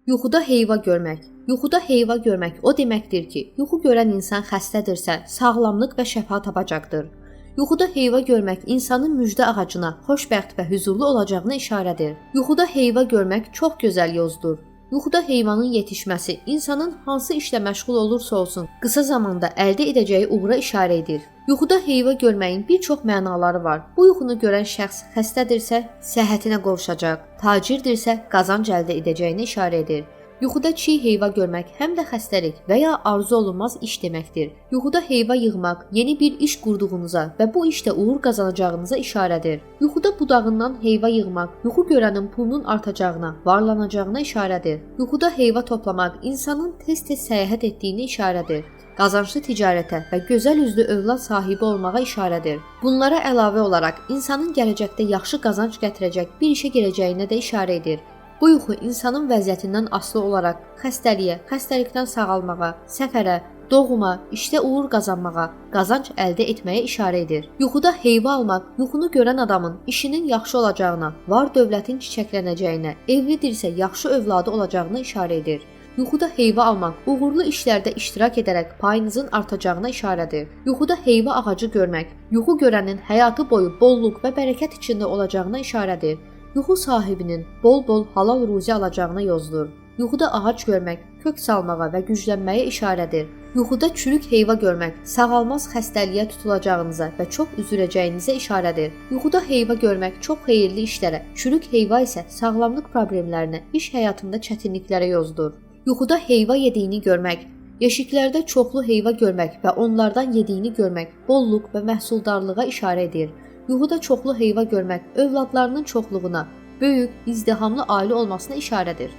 Yuxuda heyva görmək. Yuxuda heyva görmək o deməkdir ki, yuxu görən insan xəstədirsə, sağlamlıq və şəfa tapacaqdır. Yuxuda heyva görmək insanın müjdə ağacına, xoşbəxt və huzurlu olacağına işarədir. Yuxuda heyva görmək çox gözəl yozdur. Yuxuda heyvanın yetişməsi insanın hansı işlə məşğul olursa olsun, qısa zamanda əldə edəcəyi uğura işarə edir. Yuxuda heyva görməyin bir çox mənaları var. Bu yuxunu görən şəxs xəstədirsə, səhhətinə qovuşacaq, tacirdirsə, qazanc əldə edəcəyinə işarə edir. Yuxuda çiğ heyva görmək həm də xəstəlik və ya arzu olunmaz iş deməkdir. Yuxuda heyva yığmaq yeni bir iş qurduğunuza və bu işdə uğur qazanacağınıza işarədir. Yuxuda budağından heyva yığmaq yuxu görənin pulunun artacağına, varlanacağına işarədir. Yuxuda heyva toplamaq insanın tez-tez səyahət etdiyini işarədir. Qazanclı ticarətə və gözəl üzlü övlad sahibi olmağa işarədir. Bunlara əlavə olaraq insanın gələcəkdə yaxşı qazanc gətirəcək bir işə girəcəyinə də işarə edir. Bu yuxu insanın vəziyyətindən asılı olaraq xəstəliyə, xəstəlikdən sağalmağa, səfərə, doğuma, işdə uğur qazanmağa, qazanc əldə etməyə işarə edir. Yuxuda heyva almaq yuxunu görən adamın işinin yaxşı olacağına, var dövlətin çiçəklənəcəyinə, evlidirsə yaxşı övladı olacağına işarə edir. Yuxuda heyva almaq uğurlu işlərdə iştirak edərək payınızın artacağına işarədir. Yuxuda heyva ağacı görmək yuxu görənin həyatı boyu bolluq və bərəkət içində olacağına işarədir. Yuxu sahibinin bol-bol halal ruzi alacağına yozdur. Yuxuda ağac görmək kök salmağa və güclənməyə işarədir. Yuxuda çürük heyva görmək sağalmaz xəstəliyə tutulacağınıza və çox üzüləcəyinizə işarədir. Yuxuda heyva görmək çox xeyirli işlərə, çürük heyva isə sağlamlıq problemlərinə, iş həyatında çətinliklərə yozdur. Yuxuda heyva yediyini görmək, yeşiklərdə çoxlu heyva görmək və onlardan yediyini görmək bolluq və məhsuldarlığa işarə edir. Yuxuda çoxlu heyva görmək övladlarının çoxluğuna, böyük, izdihamlı ailə olmasına işarədir.